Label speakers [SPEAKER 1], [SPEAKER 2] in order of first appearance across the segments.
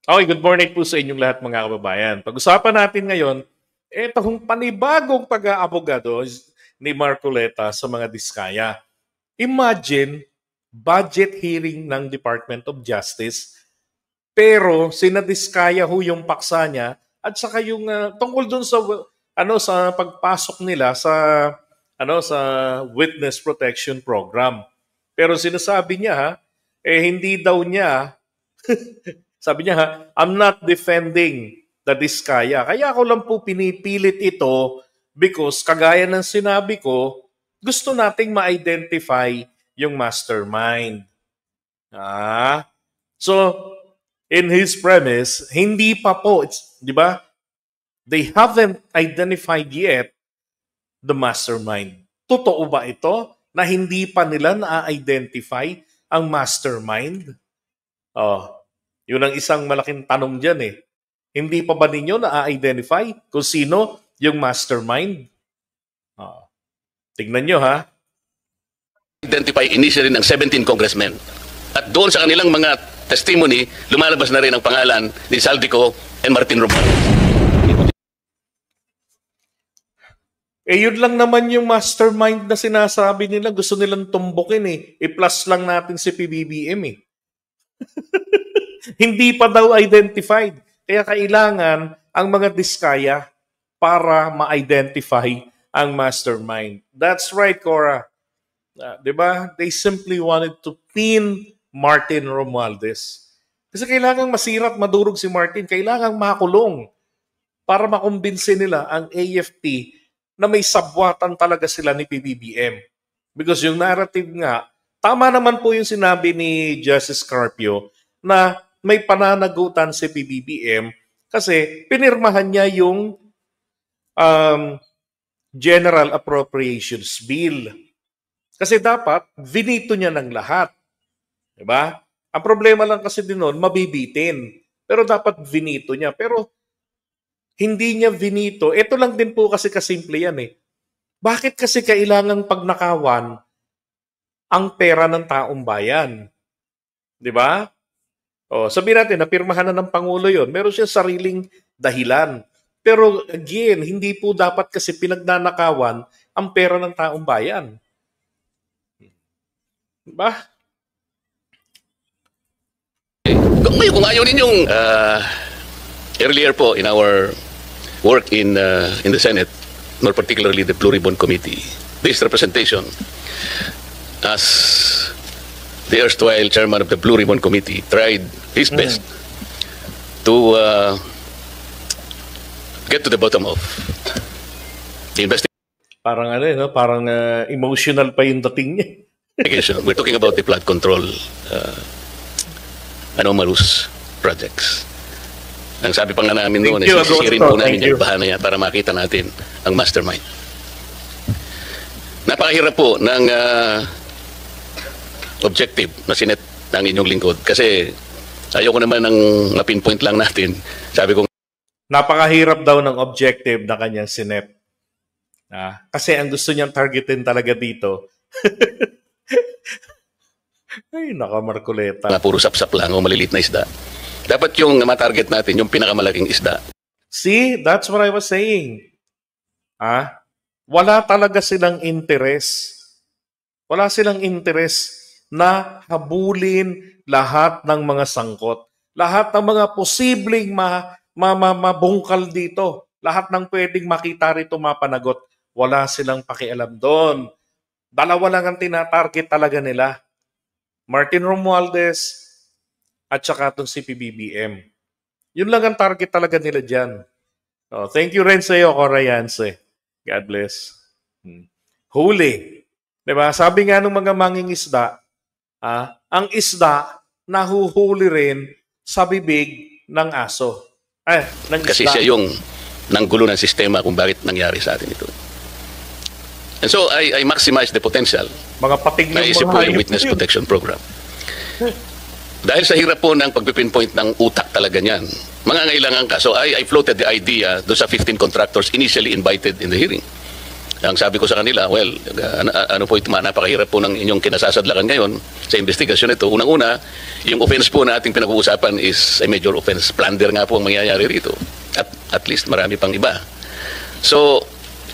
[SPEAKER 1] Okay, good morning po sa inyong lahat mga kababayan. Pag-usapan natin ngayon, itong panibagong pag-aabogado ni Marcoleta sa mga diskaya. Imagine, budget hearing ng Department of Justice, pero sinadiskaya ho yung paksa niya at saka yung tungkol dun sa sa pagpasok nila sa witness protection program. Pero sinasabi niya hindi daw niya sabi niya I'm not defending the Diskaya. Kaya ako lang po pinipilit ito because kagaya ng sinabi ko, gusto nating ma-identify yung mastermind. So, in his premise, hindi pa po, di ba? They haven't identified yet the mastermind. Totoo ba ito na hindi pa nila na-identify ang mastermind? Yun ang isang malaking tanong dyan eh. Hindi pa ba ninyo na-identify kung sino yung mastermind? Tignan nyo
[SPEAKER 2] Identify initially ng 17 congressmen. At doon sa kanilang mga testimony, lumalabas na rin ang pangalan ni Saldico and Martin Romualdez.
[SPEAKER 1] Yun lang naman yung mastermind na sinasabi nila. Gusto nilang tumbukin eh. I-plus lang natin si PBBM eh. Hindi pa daw identified. Kaya kailangan ang mga diskaya para ma-identify ang mastermind. That's right, Cora. Diba? They simply wanted to pin Martin Romualdez. Kasi kailangan masira at madurog si Martin. Kailangan makulong para makumbinsi nila ang AFP na may sabwatan talaga sila ni PBBM. Because yung narrative nga, tama naman po yung sinabi ni Justice Carpio na may pananagutan si PBBM kasi pinirmahan niya yung General Appropriations Bill. Kasi dapat, vinito niya ng lahat. Diba? Ang problema lang kasi din nun, mabibitin. Pero dapat vinito niya. Pero hindi niya vinito. Ito lang din po kasi kasimple yan eh. Bakit kasi kailangang pagnakawan ang pera ng taong bayan? Diba? Sabihin natin, napirmahan na ng Pangulo yon. Meron siya sariling dahilan. Pero again, hindi po dapat kasi pinagnanakawan ang pera ng taong bayan. Diba?
[SPEAKER 2] Kung ayaw ninyong earlier po in our work in the Senate, more particularly the Blue Ribbon Committee, this representation as the erstwhile chairman of the Blue Ribbon Committee tried his best to get to the bottom of the investigation.
[SPEAKER 1] Parang parang emotional pa yung dating niya.
[SPEAKER 2] We're talking about the flood control anomalous projects. Ang sabi pa nga namin noon, sisirin po namin yung bahana yan para makita natin ang mastermind. Napakahirap po ng objective na sinet ng inyong lingkod kasi ayoko naman ng ma-pinpoint lang natin. Sabi ko,
[SPEAKER 1] napakahirap daw ng objective na kanyang sinet. Kasi ang gusto niyang targetin talaga dito. Ay, naka-Marcoleta.
[SPEAKER 2] Puro sapsap lang o malilit na isda. Dapat yung matarget natin, yung pinakamalaking isda.
[SPEAKER 1] See, that's what I was saying. Wala talaga silang interes. Wala silang interes na habulin lahat ng mga sangkot. Lahat ng mga posibleng mabungkal dito. Lahat ng pwedeng makita rito mapanagot. Wala silang pakialam doon. Dalawa lang ang tinatarget talaga nila. Martin Romualdez at saka itong si PBBM. Yun lang ang target talaga nila dyan. Thank you rin sa iyo, Cora Yance. God bless. Huli. Diba? Sabi nga ng mga mangingisda, ang isda nahuhuli rin sa bibig ng aso. Ng
[SPEAKER 2] kasi
[SPEAKER 1] isda.
[SPEAKER 2] Siya yung nanggulo ng sistema kung bakit nangyari sa atin ito. And so I maximize the potential.
[SPEAKER 1] Mga patig ng
[SPEAKER 2] naisip po yung witness protection program. Dahil sa hirap po ng pagpipinpoint ng utak talaga niyan, mga ngailangan ka. So I floated the idea doon sa 15 contractors initially invited in the hearing. Ang sabi ko sa kanila, well, ano po ito, napakahirap po ng inyong kinasasadlakan ngayon sa investigasyon ito. Unang-una, yung offense po na ating pinag-uusapan is a major offense. Plunder nga po ang mangyayari rito. At least marami pang iba. So,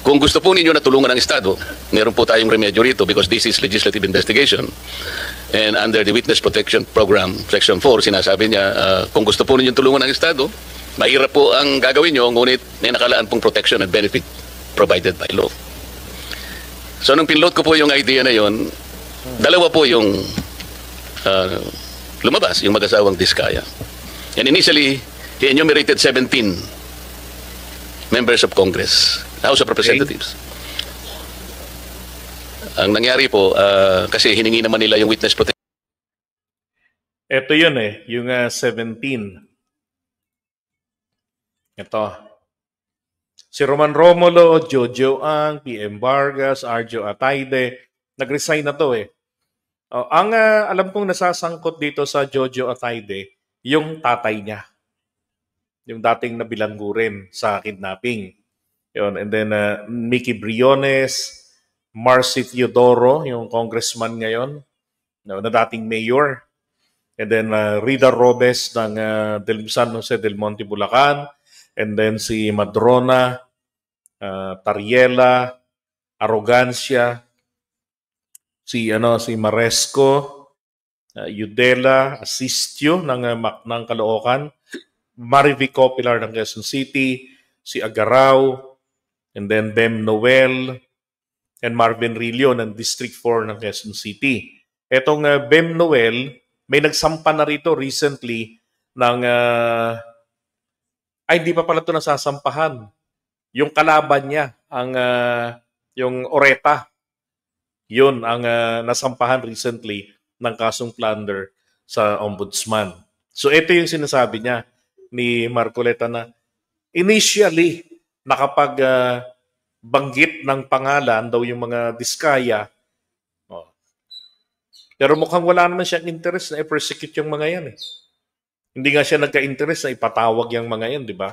[SPEAKER 2] kung gusto po ninyo na tulungan ng Estado, meron po tayong remedyo rito because this is legislative investigation. And under the Witness Protection Program, Section 4, sinasabi niya, kung gusto po ninyo tulungan ng Estado, mahirap po ang gagawin nyo, ngunit may nakalaan pong protection and benefit provided by law. So, nung pinload ko po yung idea na yon, dalawa po yung lumabas, yung mag-asawang Diskaya. And initially, he enumerated 17 members of Congress, House of Representatives. Ang nangyari po, kasi hiningi naman nila yung witness protection.
[SPEAKER 1] Ito yun yung 17. Ito. Si Roman Romulo, Jojo Ang, PM Vargas, Arjo Atayde, nag-resign na to . Ang alam kong nasasangkot dito sa Jojo Atayde, yung tatay niya. Yung dating nabilanggo rin sa kidnapping. Yun. And then Mickey Briones, Marcy Teodoro, yung congressman ngayon, na dating mayor. And then Rida Robes ng San Jose del Monte, Bulacan. And then si Madrona, Tariela, Arrogancia, si Maresco, Yudela Asistio ng Caloocan, Marivic Copilar ng Quezon City, si Agaraw, and then Bem Noel, and Marvin Rillo ng District 4 ng Quezon City. Etong Bem Noel, may nagsampa na rito recently ng hindi pa pala ito nasasampahan. Yung kalaban niya, yung Oreta, yun ang nasampahan recently ng kasong plunder sa ombudsman. So ito yung sinasabi niya ni Marcoleta na initially nakapag banggit ng pangalan daw yung mga Diskaya. Pero mukhang wala naman siyang interest na i-persecute yung mga yan . Hindi nga siya nagka-interest na ipatawag yung mga yan, di ba?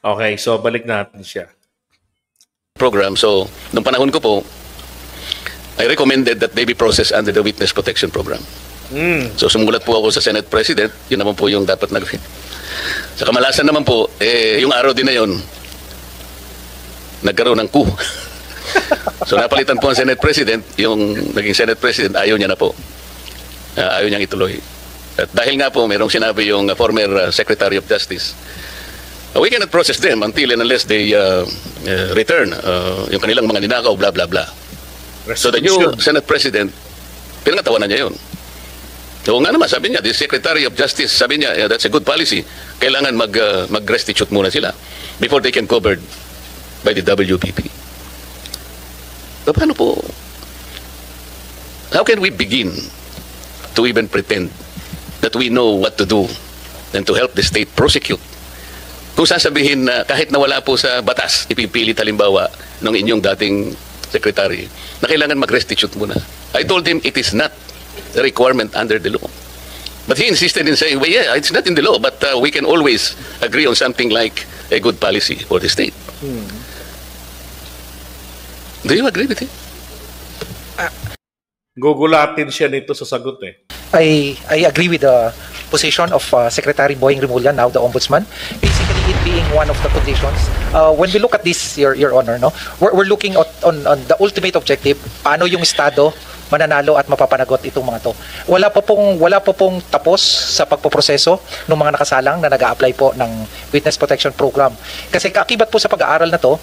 [SPEAKER 1] Okay, so balik natin siya.
[SPEAKER 2] Program. So, nung panahon ko po, I recommended that they be processed under the Witness Protection Program. So, sumulat po ako sa Senate President. Yun naman po yung dapat Sa kamalasan naman po, yung araw din na yun, nagkaroon ng coup. So, napalitan po ang Senate President. Yung naging Senate President, ayaw niya na po. Ayaw niyang ituloy. At dahil nga po, mayroong sinabi yung former Secretary of Justice, we cannot process them until and unless they return yung kanilang mga ninakaw, blah, blah, blah. So the new Senate President, pinangatawanan niya yun. So nga naman, sabi niya, the Secretary of Justice, sabi niya, that's a good policy. Kailangan mag-restitute muna sila before they can covered by the WPP. So paano po? How can we begin to even pretend that we know what to do and to help the state prosecute? Kung sasabihin na kahit na wala po sa batas, ipipilit halimbawa ng inyong dating secretary na kailangan mag-restitute muna. I told him it is not a requirement under the law. But he insisted in saying, well, yeah, it's not in the law, but we can always agree on something like a good policy for the state. Do you agree with him?
[SPEAKER 1] Gugulatin siya nito sa sagot .
[SPEAKER 3] I agree with the position of Secretary Boying Rimulya, now the Ombudsman. Basically, it being one of the conditions. When we look at this, Your Honor, we're looking on the ultimate objective, paano yung Estado mananalo at mapapanagot itong mga to. Wala pa pong tapos sa pagpoproseso ng mga nakasalang na nag-a-apply po ng Witness Protection Program. Kasi kaakibat po sa pag-aaral na to,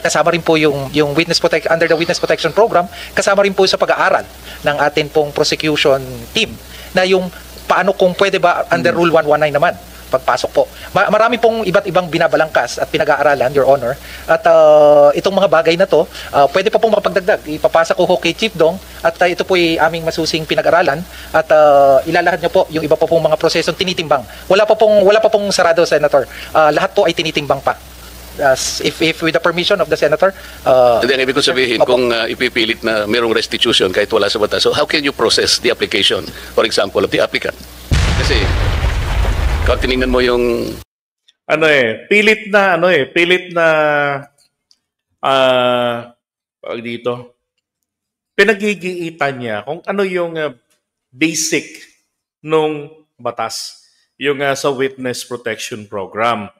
[SPEAKER 3] kasama rin po yung under the Witness Protection Program, kasama rin po sa pag-aaral ng atin pong prosecution team na yung paano kung pwede ba under Rule 119 naman pagpasok po. Marami pong iba't ibang binabalangkas at pinag-aaralan, Your Honor. At itong mga bagay na to, pwede pa pong makapagdagdag. Ipapasa ko kay Chief Dong at ito po ay aming masusing pinag-aralan at ilalahad niyo po yung iba pa pong mga prosesong tinitimbang. Wala pa pong sarado, Senator. Lahat po ay tinitimbang pa. If with the permission of the Senator.
[SPEAKER 2] Hindi, ang ibig ko sabihin, kung ipipilit na mayroong restitution kahit wala sa batas, so how can you process the application, for example, of the applicant? Kasi, kung tinignan mo yung...
[SPEAKER 1] pilit na tawag dito, pinagigiitan niya kung ano yung basic nung batas, yung sa Witness Protection Program.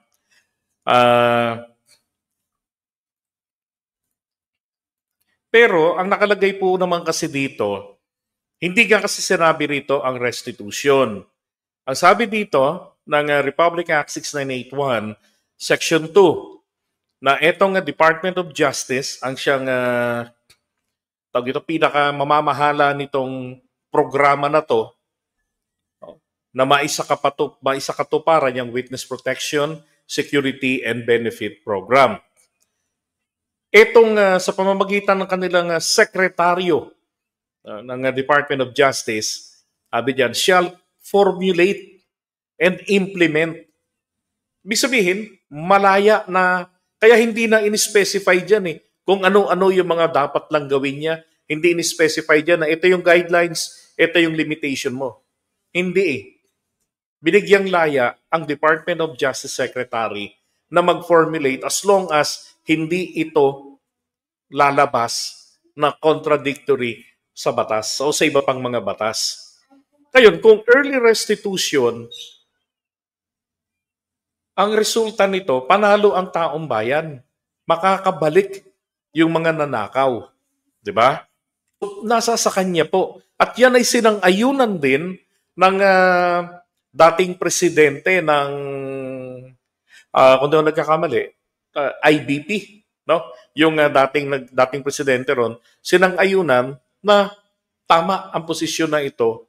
[SPEAKER 1] Pero ang nakalagay po naman kasi dito, hindi nga kasi sinabi rito ang restitution. Ang sabi dito ng Republic Act 6981, Section 2, na etong Department of Justice ang siyang pinaka mamamahala nitong programa na to, na maisakatuparan yung Witness Protection, Security, and Benefit Program. Itong sa pamamagitan ng kanilang sekretaryo ng Department of Justice, sabi diyan, shall formulate and implement. Ibig sabihin, malaya na, kaya hindi na in-specify dyan kung ano-ano yung mga dapat lang gawin niya. Hindi in-specify dyan na ito yung guidelines, ito yung limitation mo. Hindi Binigyang laya ang Department of Justice Secretary na mag-formulate as long as hindi ito lalabas na contradictory sa batas o sa iba pang mga batas. Ngayon, kung early restitution, ang resulta nito, panalo ang taong bayan. Makakabalik yung mga nanakaw. Di ba? Nasa sa kanya po. At yan ay sinang-ayunan din ng dating presidente ng, kung di ako nagkakamali, IBP. No? Yung dating presidente ron, sinang-ayunan na tama ang posisyon na ito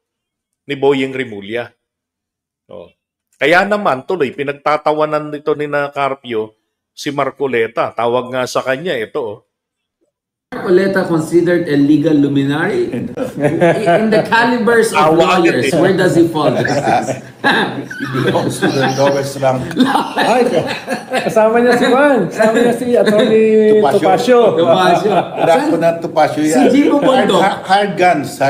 [SPEAKER 1] ni Boyeng Rimulya. No? Kaya naman, tuloy, pinagtatawanan nito ni Carpio si Marcoleta. Tawag nga sa kanya, ito.
[SPEAKER 4] Marcoleta considered a legal luminary? In the calibers of lawyers, where does he fall?
[SPEAKER 5] Hindi ko gusto ng lowest rank.
[SPEAKER 6] Kasama niya si Juan. Kasama niya si Atty. Topacio.
[SPEAKER 5] Dako na Topacio yan.
[SPEAKER 4] Si Jimmy Bondok.
[SPEAKER 5] Hard guns.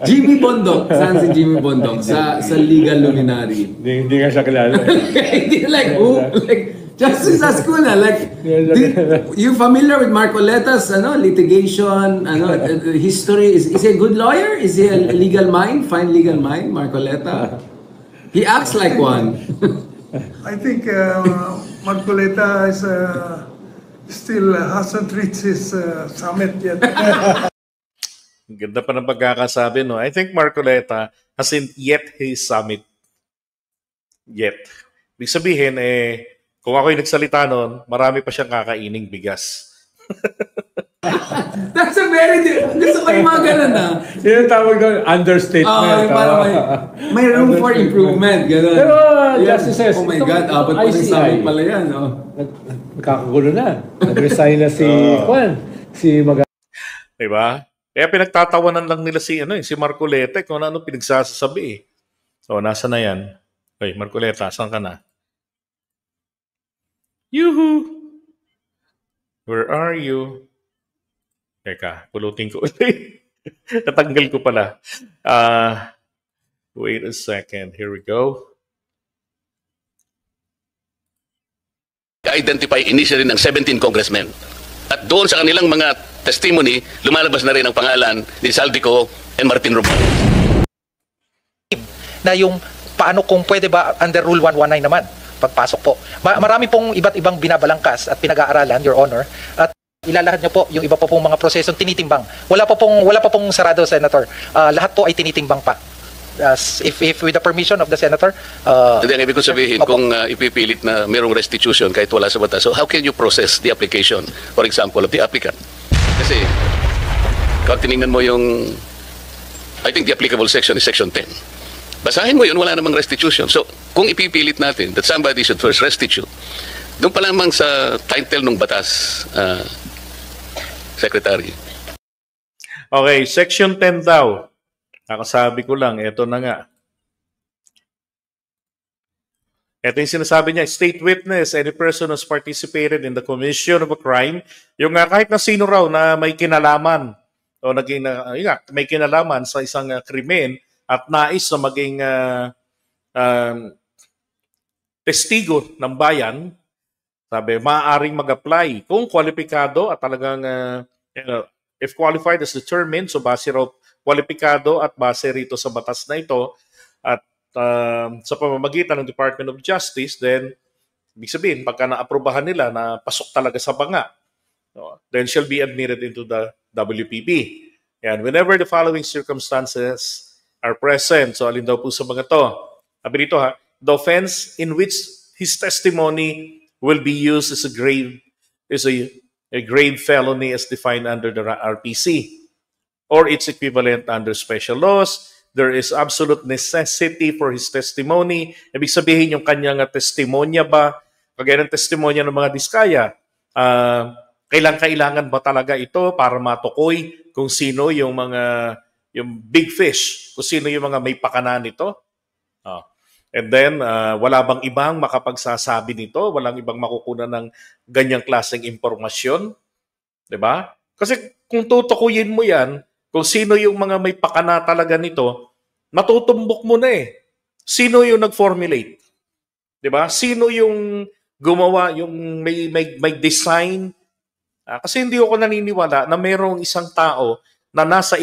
[SPEAKER 4] Jimmy Bondok. Saan si Jimmy Bondok? Sa legal luminary.
[SPEAKER 6] Hindi nga siya kilala.
[SPEAKER 4] Hindi, like who? Like, Justice Ascuna, like, you familiar with Marcoleta's litigation, history? Is he a good lawyer? Is he a legal mind? Fine legal mind, Marcoleta? He acts like one.
[SPEAKER 7] I think Marcoleta is still hasn't reached his summit yet.
[SPEAKER 1] Ang ganda pa ng pagkakasabi, no? I think Marcoleta hasn't yet his summit. Yet. Ibig sabihin, kung ako'y nagsalita nun, marami pa siyang kakaining bigas.
[SPEAKER 4] That's a very... Gusto ko yung mga ganun,
[SPEAKER 6] Yung tawag doon, understatement.
[SPEAKER 4] May room for improvement, ganun.
[SPEAKER 6] Pero, Justice,
[SPEAKER 4] oh my God, apat pa ng sabi pala yan,
[SPEAKER 6] Nagkakagulo na. Nag-resign na si Juan. Si Maga.
[SPEAKER 1] Diba? Kaya pinagtatawanan lang nila si Marcoleta kung ano pinagsasabi. So, nasa na yan? Okay, Marcoleta, saan ka na? Yuhu! Where are you? Teka, pulutin ko ulit. Natanggal ko pala. Wait a second. Here we go.
[SPEAKER 2] Identify initially ng 17 congressmen. At doon sa kanilang mga testimony, lumalabas na rin ang pangalan ni Saldico and Martin Romualdez.
[SPEAKER 3] Na yung paano kung pwede ba under Rule 119 naman? Pagpasok po. Marami pong iba't ibang binabalangkas at pinag-aaralan, Your Honor, at ilalahad niyo po yung iba pa pong mga prosesong tinitimbang. Wala pa pong sarado, Senator. Lahat po ay tinitimbang pa. If with the permission of the Senator.
[SPEAKER 2] Hindi, ang ibig ko sabihin, kung ipipilit na mayroong restitution kahit wala sa batas, so how can you process the application, for example, of the applicant? Kasi, kung tinignan mo yung, I think the applicable section is Section 10. Basahin mo yun, wala namang restitution. So, kung ipipilit natin that somebody should first restitute, doon pa lamang sa title ng batas, Secretary.
[SPEAKER 1] Okay, Section 10 daw. Nakasabi ko lang, eto na nga. Ito yung sinasabi niya, state witness, any person who's participated in the commission of a crime, yung kahit na sino raw na may kinalaman, o may kinalaman sa isang krimen, at nais na maging testigo ng bayan, sabi, maaaring mag-apply kung kwalipikado at talagang, if qualified as determined, so base raw kwalipikado at base rito sa batas na ito at sa pamamagitan ng Department of Justice, then, ibig sabihin, pagka na-aprobahan nila na pasok talaga sa banga, then shall be admitted into the WPP. And whenever the following circumstances are present, so alin daw po sa mga to, sabi dito the offense in which his testimony will be used as a grave felony as defined under the RPC or its equivalent under special laws. There is absolute necessity for his testimony. Ibig sabihin yung kanyang testimonya ba, kagaya ng testimonya ng mga diskaya, kailangan ba talaga ito para matukoy kung sino yung big fish, kung sino yung mga may pakana nito? And then, wala bang ibang makapagsasabi nito? Walang ibang makukunan ng ganyang klaseng impormasyon? Diba? Kasi kung tutukuyin mo yan, kung sino yung mga may pakana talaga nito, matutumbok mo na eh. Sino yung nag-formulate? Diba? Sino yung gumawa, yung may design? Kasi hindi ako naniniwala na mayroong isang tao na nasa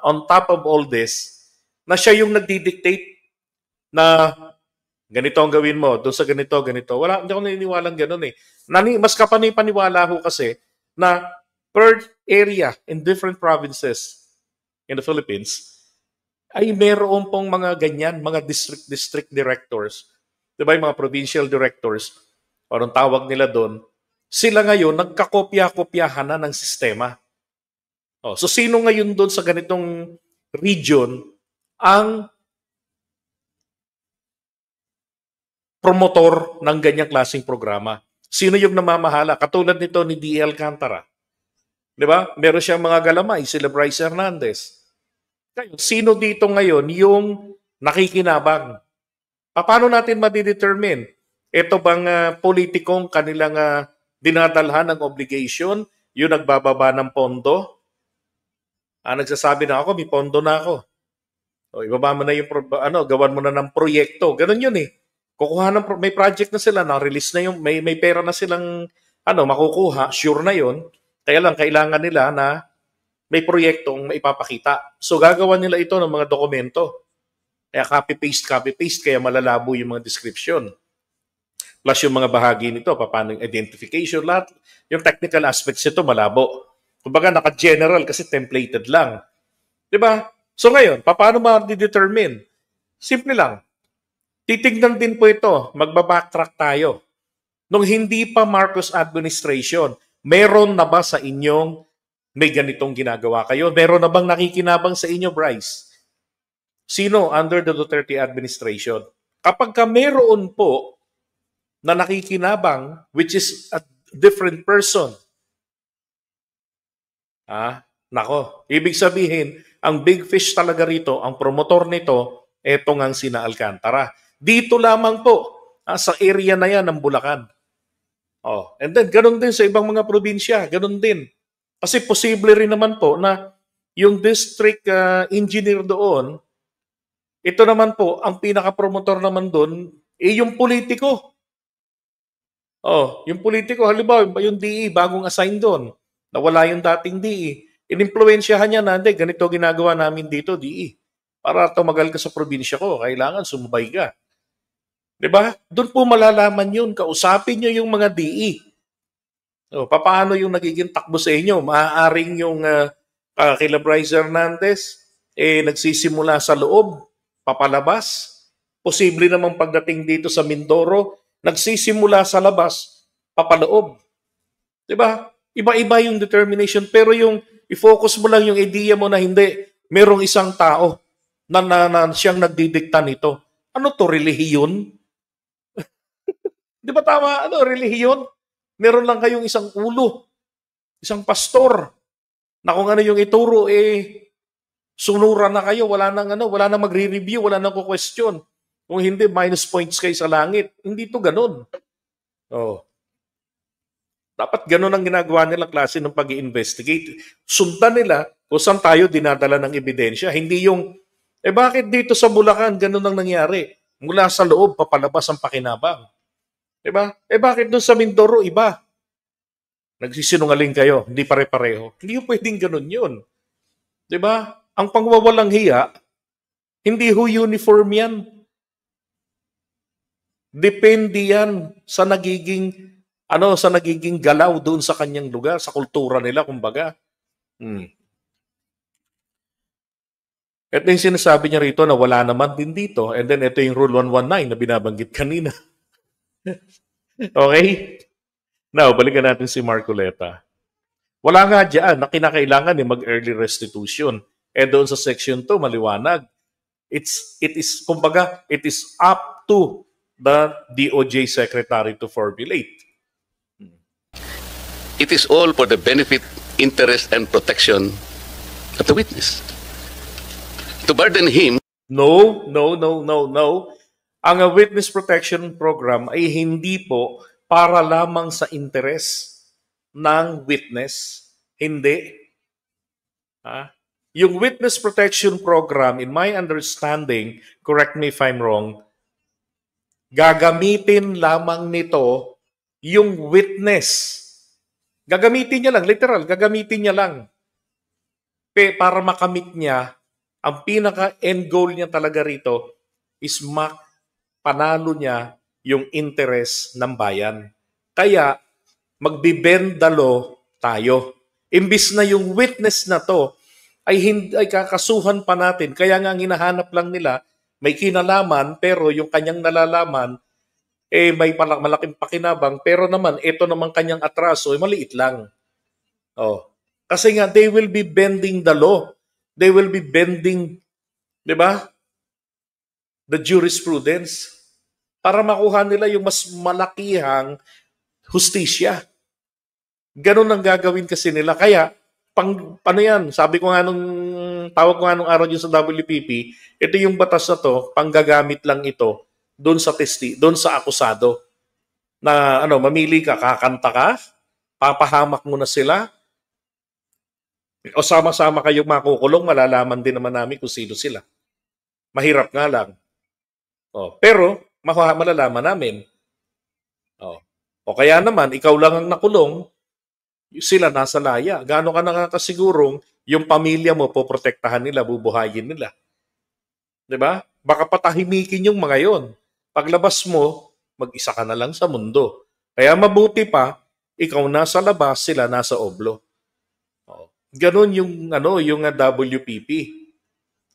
[SPEAKER 1] on top of all this, na siya yung nagdi-dictate na ganito ang gawin mo, doon sa ganito. Wala, hindi ako naniniwalang gano'n eh. Mas kapanipaniwala ko kasi na per area in different provinces in the Philippines ay meron pong mga ganyan, mga district directors. Diba yung mga provincial directors, parang tawag nila doon, sila ngayon nagkakopya-kopyahan na ng sistema. So sino ngayon doon sa ganitong region ang promotor ng ganyang klaseng programa? Sino yung namamahala? Katulad nito ni D. Alcantara. Di ba? Meron siyang mga galamay, sila Bryce Hernandez. Sino dito ngayon yung nakikinabang? Paano natin madidetermine? Ito bang politikong kanilang dinadalhan ng obligation, yung nagbababa ng pondo? Nagsasabi na ako, may pondo na ako. Ibaba mo na yung, gawan mo na ng proyekto. Ganun yun eh. Kukuha may project na sila, na-release na yung, may pera na silang, makukuha, sure na yun. Kaya lang, kailangan nila na may proyektong maipapakita. So, gagawa nila ito ng mga dokumento. Kaya copy-paste, kaya malalabo yung mga description. Plus yung mga bahagi nito, paano yung identification, lahat. Yung technical aspects nito, malabo. Kumbaga, naka-general kasi templated lang. Diba? So ngayon, paano ma-determine? Simple lang. Titignan din po ito, magbabacktrack tayo. Nung hindi pa Marcos administration, meron na ba sa inyong may ganitong ginagawa kayo? Meron na bang nakikinabang sa inyo, Bryce? Sino under the Duterte administration? Kapag ka meron po na nakikinabang, which is a different person, nako, ibig sabihin, ang big fish talaga rito, ang promotor nito, eto ngang sina Alcantara. Dito lamang po, sa area na yan ng Bulacan. And then, ganun din sa ibang mga probinsya, ganun din. Kasi posible rin naman po na yung district engineer doon, ito naman po, ang pinaka-promotor naman doon, yung politiko. Yung politiko, halimbawa, yung DE, bagong assign doon, nawala yung dating DE, inimpluwensyahan niya na, hindi, ganito ginagawa namin dito, DE. Para tumagal ka sa probinsya ko, kailangan sumubay ka. Diba? Doon po malalaman yun. Kausapin nyo yung mga DE. Paano yung nagiging takbo sa inyo? Maaaring yung kila Bryce Hernandez, nagsisimula sa loob, papalabas. Posible namang pagdating dito sa Mindoro, nagsisimula sa labas, papaloob. Diba? Iba-iba yung determination. Pero yung i-focus mo lang yung idea mo na hindi, merong isang tao na siyang nagdidikta nito. Ano to, relihiyon? Di ba tama? Relihiyon? Meron lang kayong isang ulo, isang pastor, na kung ano yung ituro, sunuran na kayo, wala nang magre-review, wala nang question. Kung hindi, minus points kayo sa langit. Hindi to ganun. Dapat ganun ang ginagawa nilang klase ng pag-i-investigate. Sundan nila kung saan tayo dinadala ng ebidensya. Hindi yung, bakit dito sa Bulacan ganun ang nangyari? Mula sa loob, papalabas ang pakinabang. Diba? Bakit doon sa Mindoro, iba? Nagsisinungaling kayo, hindi pare-pareho. Hindi pwedeng ganun yun. Diba? Ang pangwawalang hiya, hindi ho uniform yan. Depende yan sa nagiging galaw doon sa kanyang lugar, sa kultura nila, kumbaga. Ito yung sinasabi niya rito na wala naman din dito. And then ito yung Rule 119 na binabanggit kanina. Okay? Now, balikan natin si Marcoleta. Wala nga dyan na kinakailangan mag-early restitution. Doon sa Section 2, maliwanag. It is up to the DOJ Secretary to formulate.
[SPEAKER 2] It is all for the benefit, interest, and protection of the witness. To burden him.
[SPEAKER 1] No. Ang witness protection program ay hindi po para lamang sa interes ng witness. Hindi. Yung witness protection program, in my understanding, correct me if I'm wrong, gagamitin lamang nito yung witness. Gagamitin niya lang, literal, gagamitin niya lang. Para makamit niya, ang pinaka-end goal niya talaga rito is panalo niya yung interes ng bayan. Kaya, magbe-bend the law tayo. Imbis na yung witness na to ay kakasuhan pa natin. Kaya nga ang hinahanap lang nila, may kinalaman, pero yung kanyang nalalaman, may malaking pakinabang, pero naman, ito naman kanyang atraso, maliit lang. Kasi nga, they will be bending the law. They will be bending, di ba? The jurisprudence para makuha nila yung mas malakihang hustisya. Ganun ang gagawin kasi nila. Kaya, paano yan? Sabi ko nga tawag ko nga nung araw yun sa WPP, ito yung batas na to, panggagamit lang ito doon sa akusado. Na mamili ka, kakanta ka, papahamak mo na sila, o sama-sama kayong makukulong, malalaman din naman namin kung sino sila. Mahirap nga lang. Pero, malalaman namin. O kaya naman, ikaw lang ang nakulong, sila nasa laya. Gaano ka nakakasigurong yung pamilya mo, poprotektahan nila, bubuhayin nila. Diba? Baka patahimikin yung mga yon. Paglabas mo, mag-isa ka na lang sa mundo. Kaya mabuti pa, ikaw nasa labas, sila nasa oblo. Ganon yung WPP.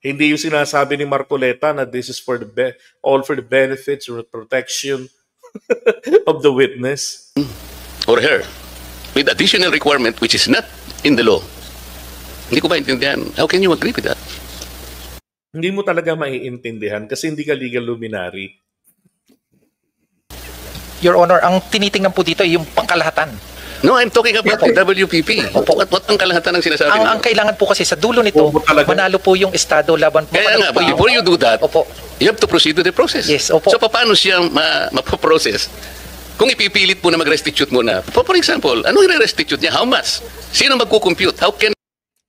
[SPEAKER 1] Hindi yung sinasabi ni Marcoleta na this is for all for the benefits or protection of the witness.
[SPEAKER 2] Or her. With additional requirement which is not in the law. Hindi ko maintindihan. How can you agree with that?
[SPEAKER 1] Hindi mo talaga maiintindihan kasi hindi ka legal luminary.
[SPEAKER 3] Your Honor, ang tinitingnan po dito ay yung pangkalahatan.
[SPEAKER 2] No, I'm talking about the WPP. What ang kalahatan ng sinasabi
[SPEAKER 3] Ang kailangan po kasi sa dulo nito, manalo po yung Estado laban po.
[SPEAKER 2] Kaya nga, before you do that,
[SPEAKER 3] opo,
[SPEAKER 2] you have to proceed to the process.
[SPEAKER 3] Yes, opo.
[SPEAKER 2] So, paano siya mapoprocess? Kung ipipilit mo na mag-restitute mo na, for example, ano i-restitute niya? How much? Sino magkukompute? How can...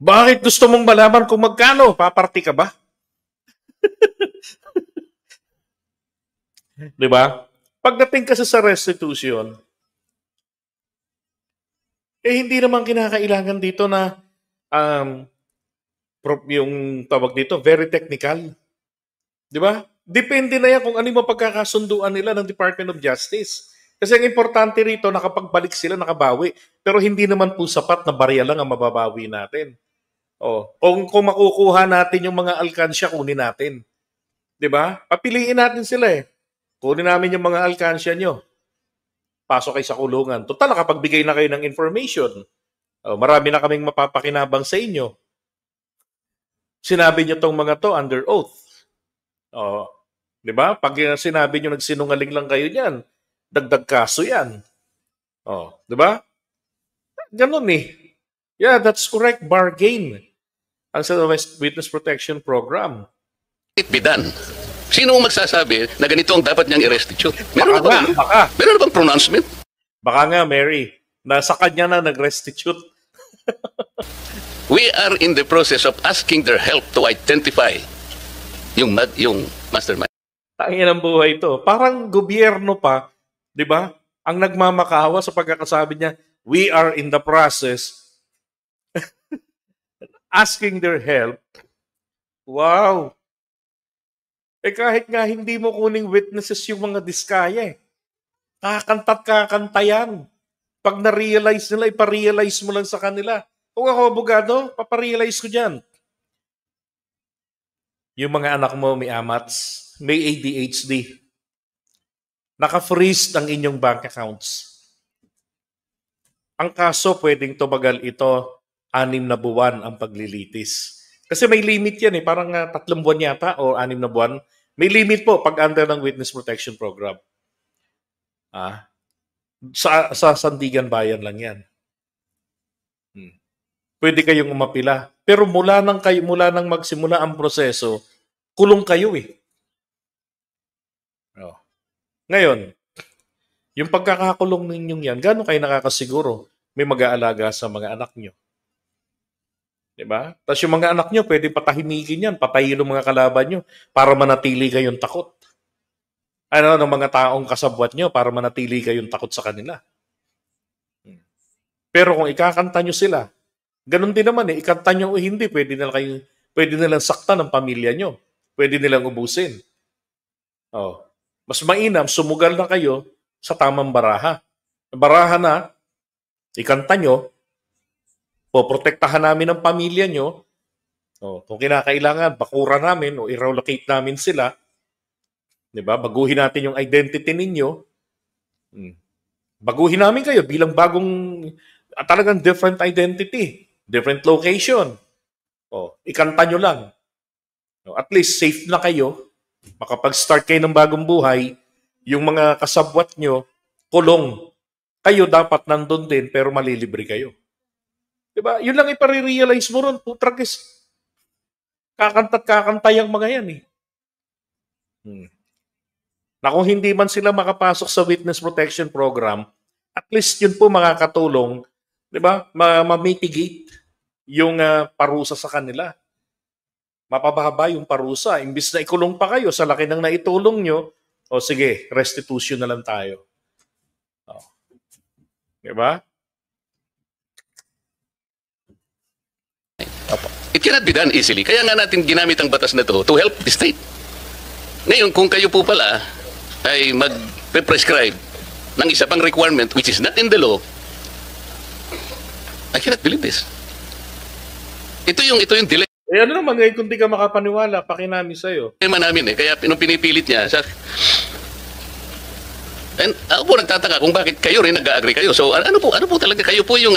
[SPEAKER 1] Bakit gusto mong malaman kung magkano? Paparty ka ba? Diba? Pagdating kasi sa restitution, hindi naman kinakailangan dito na yung tawag dito, very technical. Di ba? Depende na yan kung ano yung mapagkakasunduan nila ng Department of Justice. Kasi ang importante rito, nakapagbalik sila, nakabawi. Pero hindi naman po sapat na barya lang ang mababawi natin. Kung makukuha natin yung mga alkansya, kunin natin. Di ba? Papiliin natin sila eh. Kunin namin yung mga alkansya nyo. Pasok kayo sa kulungan. Total, nakapagbigay na kayo ng information. Marami na kaming mapapakinabang sa inyo. Sinabi nyo tong mga to under oath. Di ba? Pag sinabi nyo nagsinungaling lang kayo niyan, dagdag kaso yan. Di ba? Ganun eh. Yeah, that's correct. Bargain. Ang sa Witness Protection Program.
[SPEAKER 2] It be done. Sino ang magsasabi na ganito ang dapat niyang i-restitute? Meron na bang pronouncement?
[SPEAKER 1] Baka nga, Mary, nasa kanya na nag-restitute.
[SPEAKER 2] We are in the process of asking their help to identify yung mastermind.
[SPEAKER 1] Hangin ang buhay to. Parang gobyerno pa, di ba? Ang nagmamakawa sa pagkakasabi niya, we are in the process asking their help. Wow! Kahit nga hindi mo kuning witnesses yung mga diskaya kakanta't kakanta yan. Pag na-realize nila, iparealize mo lang sa kanila. Kung ako abogado, paparealize ko dyan. Yung mga anak mo may AMATs, may ADHD. Naka-freeze ang inyong bank accounts. Ang kaso, pwedeng tumagal ito 6 na buwan ang paglilitis. Kasi may limit yan parang 3 buwan yata o 6 na buwan. May limit po pag under ng Witness Protection Program. Sa Sandigan Bayan lang yan. Pwede kayong umapila. Pero mula nang magsimula ang proseso, kulong kayo Ngayon, yung pagkakakulong ninyong yan, gaano kayo nakakasiguro may mag-aalaga sa mga anak nyo? Diba? Tapos yung mga anak nyo, pwede patahimikin yan, patayin ng mga kalaban nyo para manatili kayong takot. Ng mga taong kasabwat nyo para manatili kayong takot sa kanila. Pero kung ikakanta nyo sila, ganun din naman ikanta nyo o hindi, pwede nilang saktan ng pamilya nyo. Pwede nilang ubusin. Mas mainam, sumugal na kayo sa tamang baraha. Baraha na, ikanta nyo, poprotektahan namin ang pamilya nyo, kung kinakailangan, bakura namin o i-relocate namin sila, diba? Baguhin natin yung identity ninyo, baguhin namin kayo bilang bagong, talagang different identity, different location. Ikanta nyo lang. At least safe na kayo, makapag-start kayo ng bagong buhay, yung mga kasabwat nyo, kulong. Kayo dapat nandun din, pero malilibre kayo. Diba? Yun lang ipare-realize mo ron. Putragis. Kakanta't kakanta yung mga yan Na kung hindi man sila makapasok sa Witness Protection Program, at least yun po makakatulong, diba? Ma-mitigate yung parusa sa kanila. Mapababa yung parusa. Imbis na ikulong pa kayo sa laki ng naitulong nyo, sige, restitution na lang tayo. Diba?
[SPEAKER 2] It cannot be done easily. Kaya nga natin ginamit ang batas na to help the state. Ngayon, kung kayo po pala ay mag-prescribe ng isa pang requirement which is not in the law, I cannot believe this. Ito yung delay.
[SPEAKER 1] Ano naman ngayon kung di ka makapaniwala, pakinami sa'yo.
[SPEAKER 2] Namin kaya pinipilit niya. And ako po nagtataka kung bakit kayo rin nag-agree kayo. So ano po talaga kayo po yung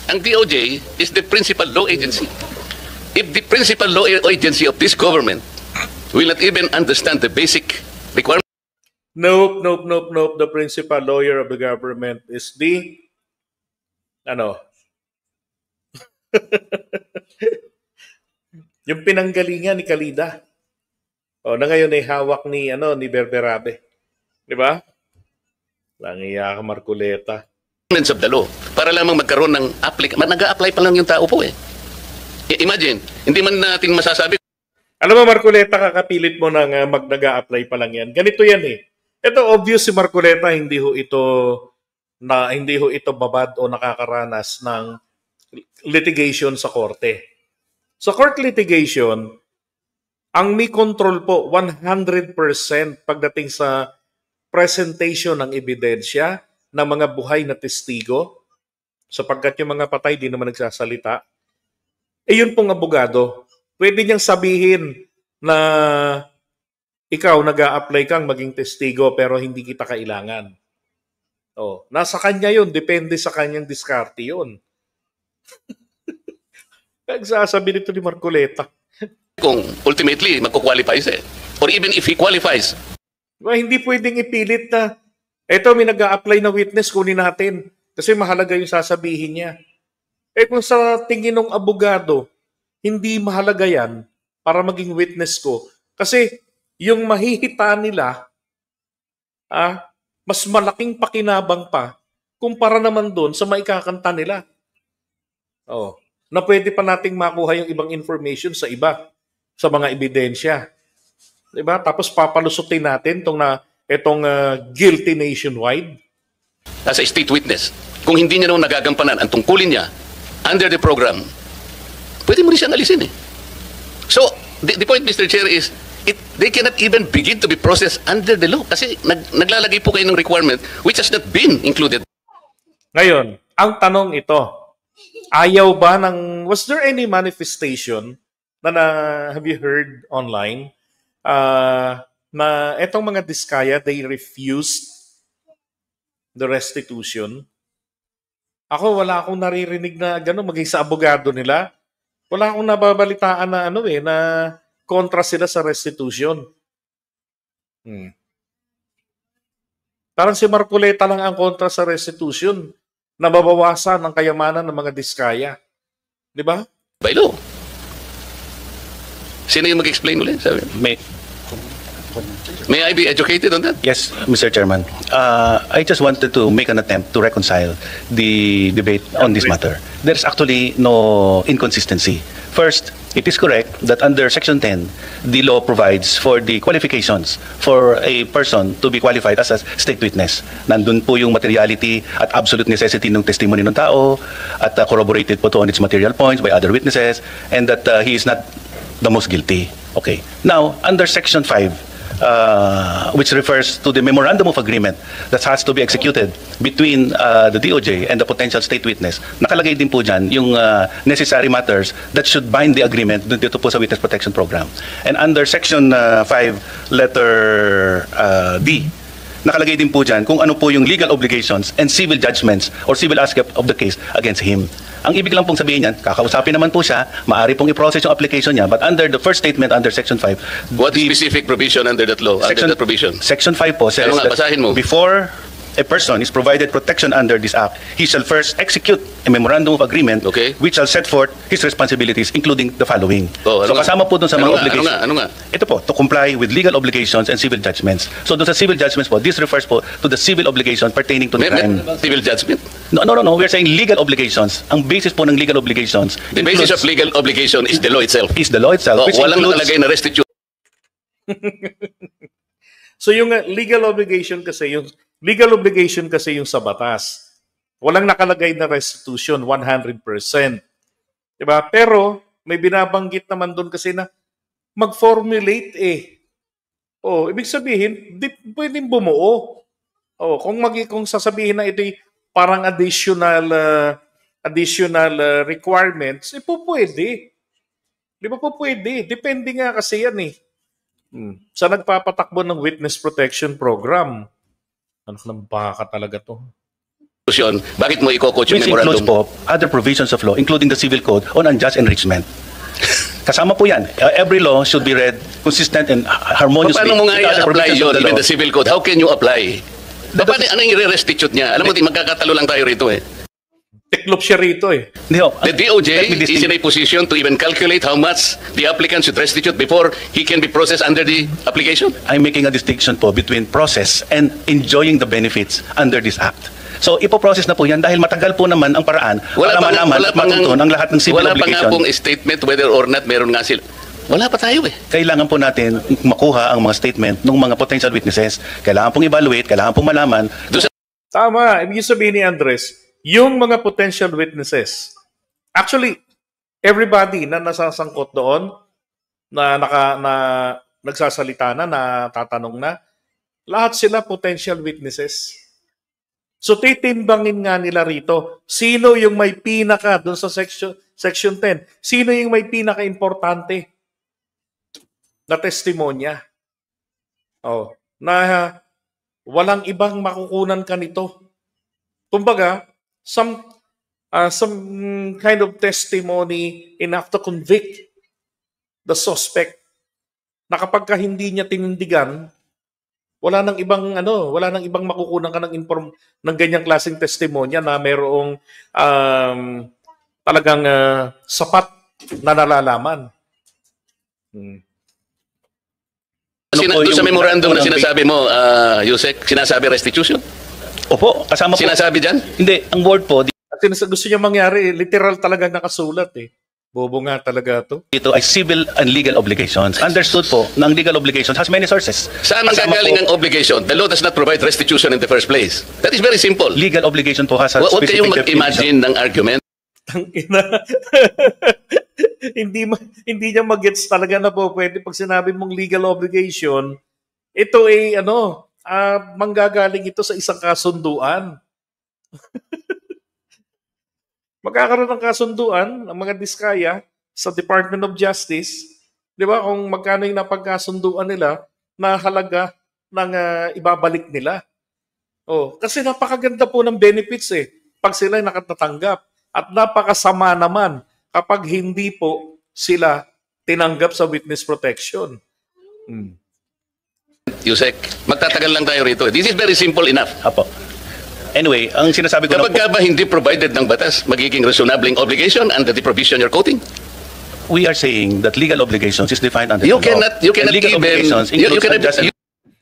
[SPEAKER 2] ang DOJ is the principal law agency. If the principal law agency of this government will not even understand the basic requirements.
[SPEAKER 1] Nope. The principal lawyer of the government is the yung pinanggalingan ni Kalida. Na ngayon ay hawak ni Berberabe. Di ba? Langiya ka, Marcoleta.
[SPEAKER 2] Of the law para lamang magkaroon ng nag-a-apply pa lang yung tao po Imagine, hindi man natin masasabi.
[SPEAKER 1] Alam mo, Marcoleta, kakapilit mo nang nag-a-apply pa lang yan. Ganito yan Ito obvious si Marcoleta, hindi ho ito babad o nakakaranas ng litigation sa korte. Sa court litigation, ang may control po 100% pagdating sa presentation ng ebidensya ng mga buhay na testigo, sapagkat yung mga patay di naman nagsasalita. Yun pong abogado, pwede niyang sabihin na ikaw nag-a-apply kang maging testigo pero hindi kita kailangan. Nasa kanya yun, depende sa kanyang diskarte yun. Nagsasabi nito ni Marcoleta.
[SPEAKER 2] Kung ultimately magkukwalifies or even if he qualifies.
[SPEAKER 1] Hindi pwedeng ipilit na eto may nag-a-apply na witness, kunin natin. Kasi mahalaga yung sasabihin niya. Kung sa tingin ng abogado, hindi mahalaga yan para maging witness ko. Kasi yung mahihita nila, mas malaking pakinabang pa kumpara naman doon sa maikakanta nila. Na pwede pa nating makuha yung ibang information sa iba, sa mga ebidensya. Diba? Tapos papalusutin natin itong guilty nationwide.
[SPEAKER 2] As a state witness, kung hindi niya naman nagagampanan ang tungkulin niya under the program, pwede mo rin siyang alisin eh. So, the point, Mr. Chair, is they cannot even begin to be processed under the law kasi naglalagay po kayo ng requirement which has not been included.
[SPEAKER 1] Ngayon, ang tanong ito, was there any manifestation have you heard online na etong mga Diskaya, they refused the restitution? Ako, wala akong naririnig na gano'n, maging sa abogado nila. Wala akong nababalitaan na na kontra sila sa restitution. Parang si Marcoleta lang ang kontra sa restitution. Nababawasan ang kayamanan ng mga Diskaya. Di ba?
[SPEAKER 2] By law. Sino yung mag-explain ulit? May I be educated on that?
[SPEAKER 8] Yes, Mr. Chairman. I just wanted to make an attempt to reconcile the debate on this matter. There's actually no inconsistency. First, it is correct that under Section 10, the law provides for the qualifications for a person to be qualified as a state witness. Nandun po yung materiality at absolute necessity ng testimony ng tao at corroborated po to on its material points by other witnesses and that he is not the most guilty. Okay. Now, under Section 5, which refers to the memorandum of agreement that has to be executed between the DOJ and the potential state witness, nakalagay din po dyan yung necessary matters that should bind the agreement dito po sa Witness Protection Program. And under Section 5, letter D, nakalagay din po dyan kung ano po yung legal obligations and civil judgments or civil aspect of the case against him. Ang ibig lang pong sabihin niyan, kakausapin naman po siya, maaari pong i-process yung application niya, but under the first statement under Section 5...
[SPEAKER 2] What specific provision under that law, under that provision?
[SPEAKER 8] Section 5 po says
[SPEAKER 2] nga, basahin mo.
[SPEAKER 8] Before a person is provided protection under this act, he shall first execute a memorandum of agreement which shall set forth his responsibilities, including the following. So kasama po dun sa mga obligations.
[SPEAKER 2] Ano nga?
[SPEAKER 8] Ito po, to comply with legal obligations and civil judgments. So doon sa civil judgments po, this refers po to the civil obligation pertaining to the crime.
[SPEAKER 2] Civil judgment?
[SPEAKER 8] No. We're saying legal obligations. Ang basis po ng legal obligations.
[SPEAKER 2] The basis of legal obligation is the law itself.
[SPEAKER 8] Is the law itself.
[SPEAKER 2] Walang nakalagay na restitution.
[SPEAKER 1] So yung legal obligation kasi yung sa batas. Walang nakalagay na restitution 100%. 'Di ba? Pero may binabanggit naman doon kasi na mag-formulate ibig sabihin, pwedeng bumuo. Kung sasabihin na ito'y parang additional requirements, pwede. Di ba po pwede? Depende nga kasi yan sa nagpapatakbo ng Witness Protection Program. Ano ng baka talaga to?
[SPEAKER 2] Bakit mo i-quote yung
[SPEAKER 8] which
[SPEAKER 2] memorandum?
[SPEAKER 8] Includes po other provisions of law, including the Civil Code on unjust enrichment. Kasama po yan. Every law should be read consistent and harmoniously.
[SPEAKER 2] Paano mo nga i-apply yun, even the Civil Code? How can you apply? Ano yung i-restitute niya? Alam mo, magkakatalo lang tayo rito
[SPEAKER 1] Tiklop siya rito
[SPEAKER 2] The DOJ is in a position to even calculate how much the applicant should restitute before he can be processed under the application.
[SPEAKER 8] I'm making a distinction po between process and enjoying the benefits under this act. So ipoprocess na po yan dahil matagal po naman ang paraan para malaman at matutunan ang lahat ng civil obligation.
[SPEAKER 2] Wala pa nga pong statement whether or not meron nga sila. Wala pa tayo
[SPEAKER 8] Kailangan po natin makuha ang mga statement ng mga potential witnesses. Kailangan pong evaluate, kailangan pong malaman.
[SPEAKER 1] Tama. Ibig sabihin ni Andres, yung mga potential witnesses, actually, everybody na nasasangkot doon, na nagsasalita na tatanong na, lahat sila potential witnesses. So titimbangin nga nila rito, sino yung may pinaka doon sa section 10? Sino yung may pinaka-importante na testimonya? Na walang ibang makukunan ka nito. Kumbaga, some kind of testimony enough to convict the suspect na kapag ka hindi niya tinindigan, wala nang ibang makukunan ka ng ganyang klaseng testimonya na mayroong talagang sapat na nalalaman.
[SPEAKER 2] Sa memorandum na sinasabi mo, Yusek, sinasabi restitution?
[SPEAKER 8] Opo, kasama po.
[SPEAKER 2] Sinasabi dyan?
[SPEAKER 8] Hindi, ang word po.
[SPEAKER 1] At gusto niya mangyari, literal talaga nakasulat Bobo nga talaga to.
[SPEAKER 8] Ito ay civil and legal obligations. Understood po na ang legal obligations has many sources.
[SPEAKER 2] Saan ang
[SPEAKER 8] Kasama
[SPEAKER 2] gagaling
[SPEAKER 8] po,
[SPEAKER 2] ang obligation? The law does not provide restitution in the first place. That is very simple.
[SPEAKER 8] legal obligation po has a
[SPEAKER 2] Huwag
[SPEAKER 8] specific
[SPEAKER 2] kayong
[SPEAKER 8] definition.
[SPEAKER 2] mag-imagine ng argument.
[SPEAKER 1] Tangina. Hindi niya magets talaga na po pwede pag sinabi mong legal obligation, ito ay manggagaling ito sa isang kasunduan. Magkakaroon ng kasunduan ang mga diskaya sa Department of Justice, di ba? Kung magkano yung napagkasunduan nila na halaga ng ibabalik nila. Oh, kasi napakaganda po ng benefits pag sila ay nakatatanggap. At napakasama naman kapag hindi po sila tinanggap sa witness protection.
[SPEAKER 2] Yusek, magtatagal lang tayo rito. This is very simple enough.
[SPEAKER 8] Apo. Anyway, ang sinasabi ko
[SPEAKER 2] Kapag
[SPEAKER 8] lang
[SPEAKER 2] ka ba
[SPEAKER 8] po,
[SPEAKER 2] hindi provided ng batas, magiging reasonable obligation under the provision you're quoting?
[SPEAKER 8] we are saying that legal obligations is defined under
[SPEAKER 2] You
[SPEAKER 8] the law.
[SPEAKER 2] cannot
[SPEAKER 8] And legal
[SPEAKER 2] even...
[SPEAKER 8] obligations
[SPEAKER 2] You
[SPEAKER 8] includes
[SPEAKER 2] cannot...
[SPEAKER 8] adjustment.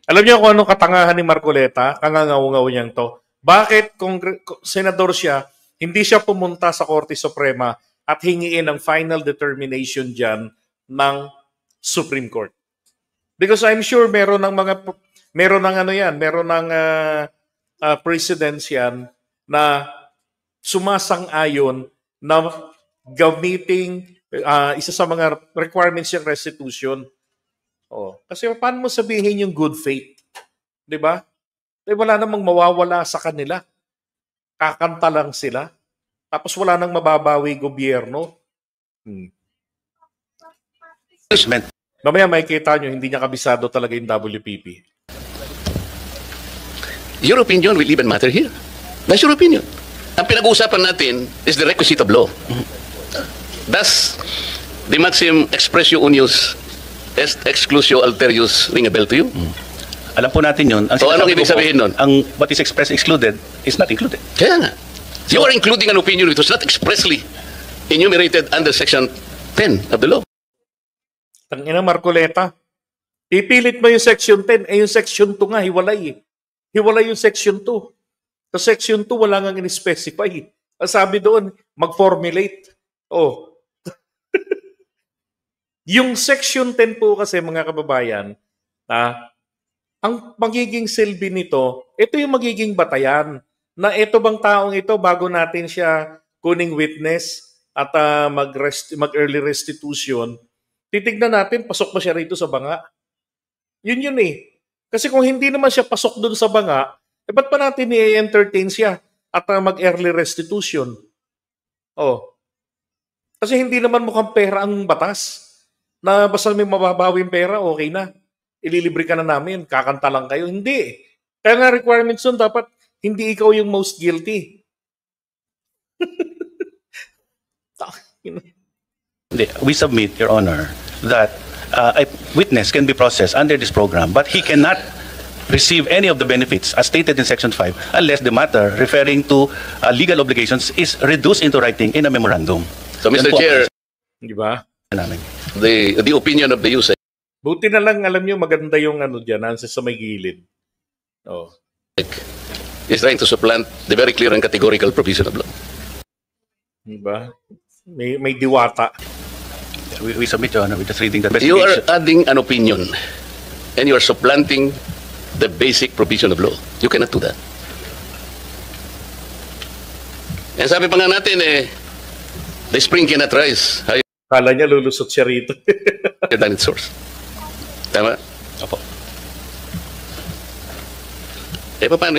[SPEAKER 1] Alam niyo kung anong katangahan ni Marcoleta? Kangangaw-ngaw niyang to. Bakit kung senador siya, hindi siya pumunta sa Korte Suprema at hingiin ang final determination dyan ng Supreme Court? Because I'm sure meron ng precedents yan na sumasang-ayon na gamiting isa sa mga requirements yung restitution. Oh, kasi paano mo sabihin yung good faith? 'Di ba? Wala namang mawawala sa kanila. Kakanta lang sila. Tapos wala nang mababawi gobyerno. Mamaya makikita nyo, hindi niya kabisado talaga yung WPP.
[SPEAKER 2] Your opinion will even matter here. That's your opinion. Ang pinag-uusapan natin is the requisite of law. Does the maxim expressio unius est exclusio alterius ring a bell to you?
[SPEAKER 8] Alam po natin yun. Ang
[SPEAKER 2] So, anong
[SPEAKER 8] sinasabi
[SPEAKER 2] ibig
[SPEAKER 8] ko po,
[SPEAKER 2] sabihin nun?
[SPEAKER 8] Ang what is expressed excluded is not included.
[SPEAKER 2] Kaya nga. You are including an opinion which was not expressly enumerated under Section 10 of the law.
[SPEAKER 1] Tangina Marcoleta. Pipilit mo yung Section 10, yung Section 2 nga, hiwalay Hiwalay yung Section 2. Sa Section 2, wala nga in-specify. Ang sabi doon, mag-formulate. Oh. Yung Section 10 po kasi, mga kababayan, ang magiging silbi nito, ito yung magiging batayan na ito bang taong ito, bago natin siya kuning witness at mag-early restitution, titignan natin, pasok ba siya rito sa banga? Yun eh. Kasi kung hindi naman siya pasok dun sa banga, ba't pa natin i-entertain siya at mag-early restitution? Oh. Kasi hindi naman mukhang pera ang batas. Na basta may mababawing pera, okay na. Ililibre ka na namin, kakanta lang kayo. Hindi. Kaya nga requirements nun, dapat hindi ikaw yung most guilty.
[SPEAKER 8] We submit, Your Honor, that a witness can be processed under this program, but he cannot receive any of the benefits as stated in Section 5 unless the matter referring to legal obligations is reduced into writing in a memorandum.
[SPEAKER 2] So, Mr. Chair,
[SPEAKER 1] Di ba?
[SPEAKER 2] the opinion of the user
[SPEAKER 1] Buti na lang, alam nyo, maganda yung dyan, nasa sa may gilid. Oh.
[SPEAKER 2] is trying to supplant the very clear and categorical provision of law.
[SPEAKER 1] Di ba? May diwata.
[SPEAKER 8] We submit, Your Honor, with just reading the
[SPEAKER 2] You are
[SPEAKER 8] investigation.
[SPEAKER 2] adding an opinion and you are supplanting the basic provision of law. You cannot do that. And sabi pa nga natin the spring cannot rise higher
[SPEAKER 1] Kala niya lulusot siya rito.
[SPEAKER 2] than its source. Tama?
[SPEAKER 8] Opo.
[SPEAKER 2] Paano?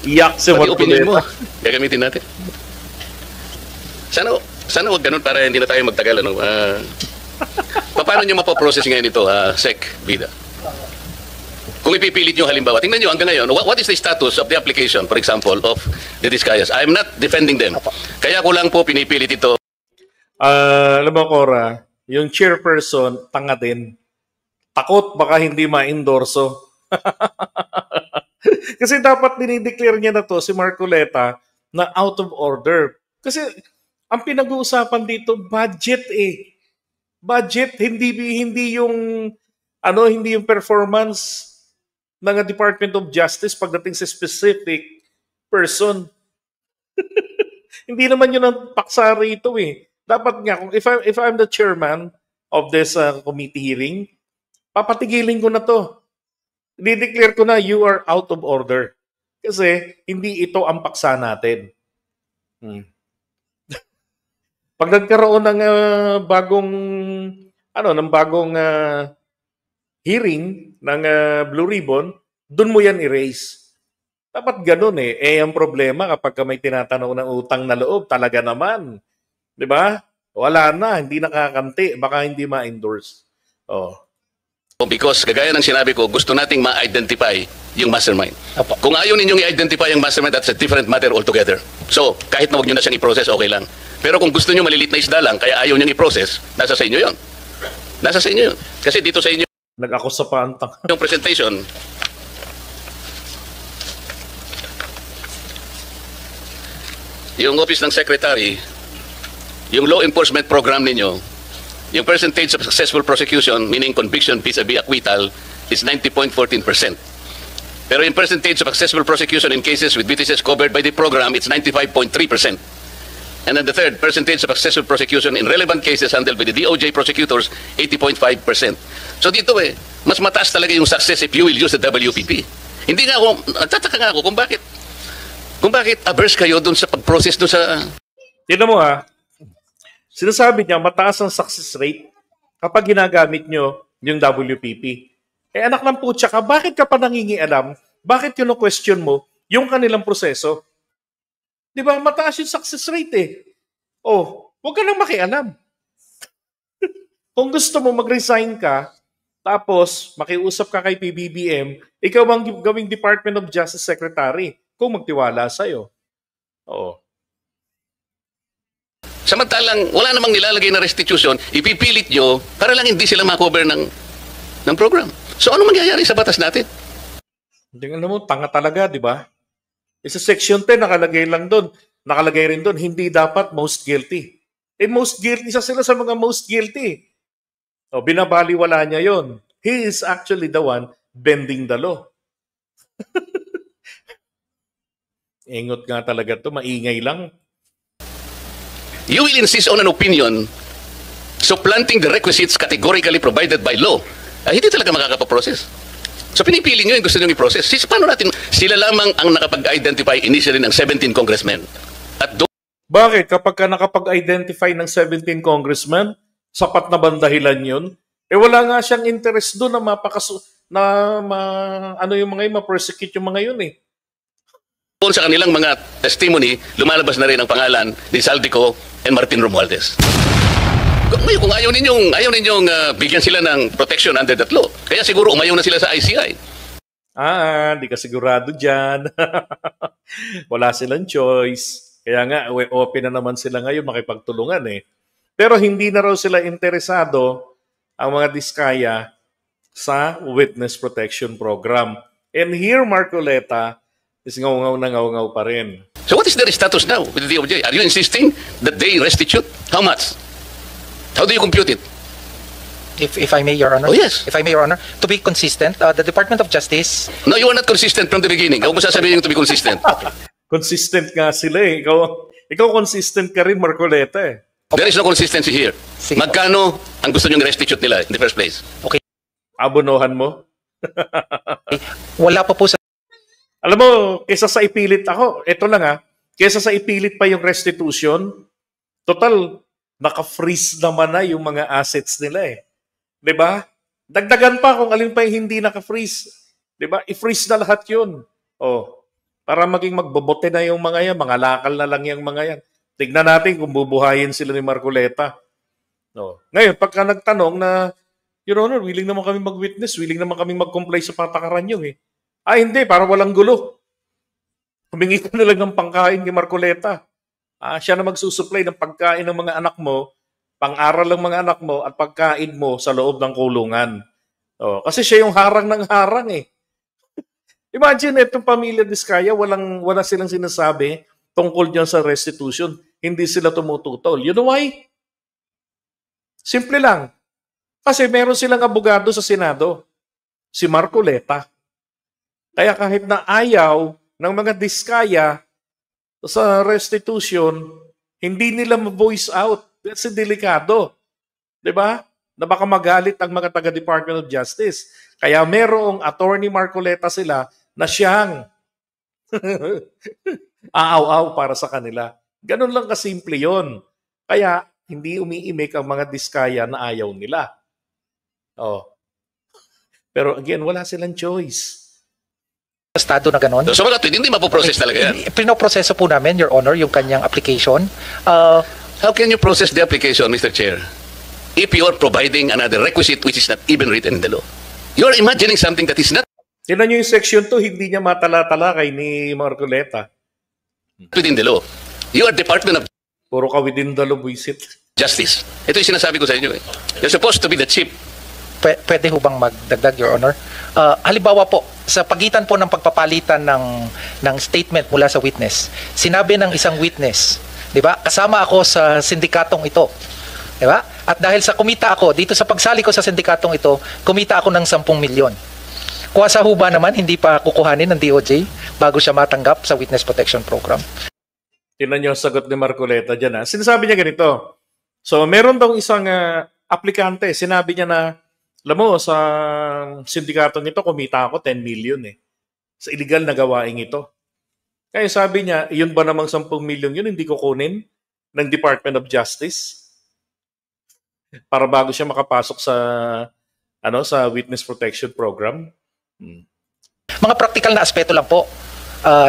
[SPEAKER 1] Iyak si
[SPEAKER 2] Pati opinion mo,
[SPEAKER 1] Marcoleta.
[SPEAKER 2] gagamitin natin. Sana wag ganun para hindi na tayo magtagal. Paano nyo mapoprocess ngayon ito, Sec, Vida? Kung ipipilit nyo halimbawa, tingnan nyo hanggang ngayon, what is the status of the application, for example, of the Discayas? I'm not defending them. Kaya ko lang po pinipilit ito.
[SPEAKER 1] Alam mo, Cora, yung chairperson, tanga din. Takot baka hindi ma-endorso. Kasi dapat dinideclare niya na to si Marcoleta na out of order. Kasi ang pinag-uusapan dito, budget eh. Budget, hindi yung hindi yung performance ng Department of Justice pagdating sa specific person. Hindi naman yun ang paksa rito eh. Dapat nga, kung if I'm the chairman of this committee hearing, papatigilin ko na to. Dideclare ko na you are out of order. Kasi hindi ito ang paksa natin. Pag nagkaroon ng bagong hearing ng Blue Ribbon, dun mo yan erase. Dapat ganun eh. Ang problema kapag may tinatanaw ng utang na loob, talaga naman. 'Di ba? Wala na, hindi nakakanti, baka hindi ma-endorse.
[SPEAKER 2] Because kagaya ng sinabi ko, gusto nating ma-identify yung mastermind.
[SPEAKER 3] Opo.
[SPEAKER 2] Kung ayaw ninyong i-identify yung mastermind, that's a different matter altogether. So, kahit na huwag nyo na siyang i-process, okay lang. Pero kung gusto nyo malilit na isda lang, kaya ayaw nyo i-process, nasa sa inyo yun. Nasa sa inyo yun. Kasi dito sa inyo,
[SPEAKER 1] Nag-ako sa pantang.
[SPEAKER 2] yung presentation, yung office ng secretary, yung law enforcement program ninyo, yung percentage of successful prosecution, meaning conviction vis-a-vis acquittal, is 90.14%. Pero yung percentage of successful prosecution in cases with witnesses covered by the program, it's 95.3%. And then the third, percentage of successful prosecution in relevant cases handled by the DOJ prosecutors, 80.5%. So dito mas mataas talaga yung success if you will use the WPP. Hindi nga ako, nagtataka nga ako kung bakit averse kayo dun sa pag-process dun sa...
[SPEAKER 1] Tignan mo sinasabi niya mataas ang success rate kapag ginagamit nyo yung WPP. Anak ng putya ka, bakit ka pa nangingialam? Bakit yun ang question mo yung kanilang proseso? Di ba, mataas yung success rate eh. Huwag ka nang makialam. Kung gusto mo mag-resign ka, tapos makiusap ka kay PBBM, ikaw ang gawing Department of Justice Secretary kung magtiwala sa'yo.
[SPEAKER 2] Samantalang wala namang nilalagay na restitution, ipipilit nyo para lang hindi sila makover ng program. So ano mangyayari sa batas natin?
[SPEAKER 1] Hindi nga mo, tanga talaga, di ba? Sa Section 10, nakalagay rin doon, hindi dapat most guilty. Most guilty, isa sila sa mga most guilty. Binabaliwala niya yon. He is actually the one bending the law. Ingot nga talaga to, maingay lang.
[SPEAKER 2] You will insist on an opinion supplanting the requisites categorically provided by law. Hindi talaga makakapaprocess. So pinipili nyo yung gusto nyo i-process. Paano natin? Sila lamang ang nakapag-identify initially ng 17 congressmen. At
[SPEAKER 1] Bakit? Kapag ka nakapag-identify ng 17 congressmen, sapat na bang dahilan yun? Wala nga siyang interest doon na yung mga yun, ma-persecute yung mga yun eh.
[SPEAKER 2] doon sa kanilang mga testimony, lumalabas na rin ang pangalan ni Saldico and Martin Romualdez. Kung ayaw ninyong bigyan sila ng protection under that law, kaya siguro umayaw na sila sa ICI.
[SPEAKER 1] Di ka sigurado dyan. Wala silang choice. Kaya nga, open na naman sila ngayon makipagtulungan eh. Pero hindi na raw sila interesado ang mga diskaya sa Witness Protection Program. And here, Marcoleta is ngaw-ngaw na ngaw-ngaw pa rin.
[SPEAKER 2] So what is their status now with the DOJ? Are you insisting that they restitute? How much? How do you compute it?
[SPEAKER 3] If I may, Your Honor.
[SPEAKER 2] Oh, yes.
[SPEAKER 3] If I may, Your Honor. To be consistent, the Department of Justice...
[SPEAKER 2] No, you are not consistent from the beginning. Huwag mo sasabihin to be consistent.
[SPEAKER 1] Consistent nga sila eh. Ikaw consistent ka rin, Marcoleta eh.
[SPEAKER 2] There is no consistency here.
[SPEAKER 3] Sige.
[SPEAKER 2] Magkano ang gusto niyong restitute nila in the first place?
[SPEAKER 3] Okay.
[SPEAKER 1] Abonohan mo?
[SPEAKER 3] Wala pa po sa...
[SPEAKER 1] Alam mo, kesa sa ipilit ako, ito lang kesa sa ipilit pa yung restitution, total, naka-freeze naman na yung mga assets nila eh. 'Di ba? Dagdagan pa kung alin pa yung hindi naka-freeze. 'Di ba? I-freeze na lahat yun. Para maging magbobote na yung mga yan, mga lakal na lang yung mga yan. Tignan natin kung bubuhayin sila ni Marcoleta. Ngayon, pagka nagtanong na, Your Honor, willing naman kami mag-witness, willing naman kami mag-comply sa patakaran nyo eh. Hindi, para walang gulo. Humingi ka na lang ng pangkain kay Marcoleta. Siya na magsusupply ng pagkain ng mga anak mo, pang-aral ng mga anak mo, at pagkain mo sa loob ng kulungan. Kasi siya yung harang ng harang eh. Imagine, itong pamilya Diskaya, wala silang sinasabi tungkol dyan sa restitution. Hindi sila tumututol. You know why? Simple lang. Kasi meron silang abogado sa Senado, si Marcoleta. Kaya kahit na ayaw ng mga Diskaya sa restitution, hindi nila ma-voice out. Kasi delikado. 'Di ba? Na baka magalit ang mga taga-Department of Justice. Kaya merong Attorney Marcoleta sila na siyang aaw-aw para sa kanila. Ganun lang kasimple yon. Kaya hindi umiimik ang mga diskaya na ayaw nila. Oh. Pero again, wala silang choice.
[SPEAKER 3] Estado na ganon.
[SPEAKER 2] So mga tweet, hindi mapoprocess talaga yan.
[SPEAKER 3] Pinoproseso po namin, Your Honor, yung kanyang application.
[SPEAKER 2] How can you process the application, Mr. Chair, if you are providing another requisite which is not even written in the law? You are imagining something that is not
[SPEAKER 1] Tingnan nyo yung section 2, hindi niya matala-talakay ni Marcoleta.
[SPEAKER 2] within the law. You are Department of
[SPEAKER 1] Puro ka within the law, buisit.
[SPEAKER 2] Justice. Ito yung sinasabi ko sa inyo. You're supposed to be the chief.
[SPEAKER 3] Pwede ho bang magdagdag, Your Honor? Halimbawa po, sa pagitan po ng pagpapalitan ng statement mula sa witness, sinabi ng isang witness, di ba, kasama ako sa sindikatong ito. Di ba? At dahil sa kumita ako, dito sa pagsali ko sa sindikatong ito, kumita ako ng 10 milyon. Kuwasa ho ba naman, hindi pa kukuhanin ng DOJ bago siya matanggap sa Witness Protection Program?
[SPEAKER 1] Tingnan nyo ang sagot ni Marcoleta dyan. Sinasabi niya ganito. So, meron daw isang aplikante. Sinabi niya na, alam mo, sa sindikatong ito, kumita ako 10 million eh. Sa illegal na gawaing ito. Kaya sabi niya, yun ba namang 10 million yun, hindi ko kunin ng Department of Justice? Para bago siya makapasok sa sa Witness Protection Program.
[SPEAKER 3] Mga practical na aspeto lang po,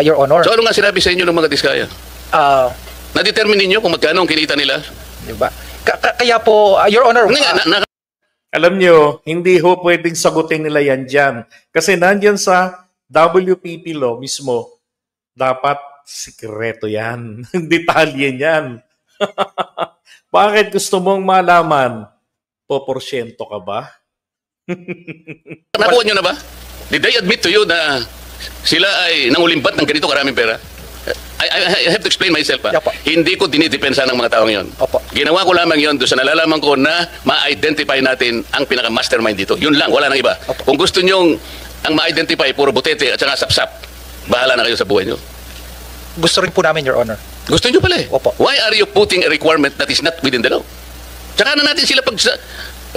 [SPEAKER 3] Your Honor.
[SPEAKER 2] So ano nga sinabi sa inyo ng mga diskaya? Na-determine ninyo kung magkano ang kinita nila?
[SPEAKER 3] Diba? Kaya po, Your Honor,
[SPEAKER 1] alam nyo, hindi ho pwedeng sagutin nila yan dyan. Kasi nandyan sa WPP law mismo, dapat sikreto yan. Detalye yan. Bakit gusto mong malaman? Poporsyento ka ba?
[SPEAKER 2] Nakuha nyo na ba? Did they admit to you na sila ay nangulimbat ng ganito karaming pera? I have to explain myself.
[SPEAKER 3] Opo.
[SPEAKER 2] Hindi ko dinidepensa ng mga taong yon.
[SPEAKER 3] Opo.
[SPEAKER 2] Ginawa ko lamang yon doon sa nalalaman ko na ma-identify natin ang pinaka-mastermind dito. Yun lang, wala nang iba.
[SPEAKER 3] Opo.
[SPEAKER 2] Kung gusto nyong ang ma-identify, puro butete at saka sapsap, bahala na kayo sa buhay nyo.
[SPEAKER 3] gusto rin po namin, Your Honor.
[SPEAKER 2] Gusto nyo pala eh.
[SPEAKER 3] Opo.
[SPEAKER 2] Why are you putting a requirement that is not within the law? Tsaka na natin sila pag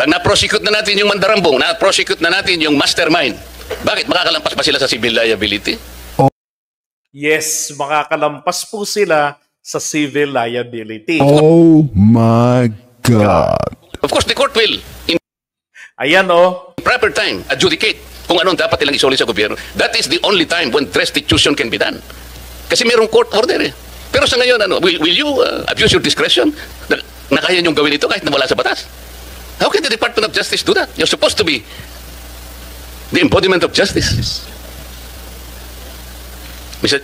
[SPEAKER 2] na-prosecute na natin yung mandarambong, na-prosecute na natin yung mastermind. Bakit? Makakalampas pa sila sa civil liability?
[SPEAKER 1] Yes, makakalampas po sila sa civil liability.
[SPEAKER 9] Oh my God.
[SPEAKER 2] Of course, the court will, in
[SPEAKER 1] Ayan o.
[SPEAKER 2] proper time, adjudicate kung anong dapat ilang isoli sa gobyerno. That is the only time when restitution can be done. Kasi mayroong court order eh. Pero sa ngayon, will you abuse your discretion na kaya niyong gawin ito kahit na wala sa batas? How can the Department of Justice do that? You're supposed to be the embodiment of justice. Mr.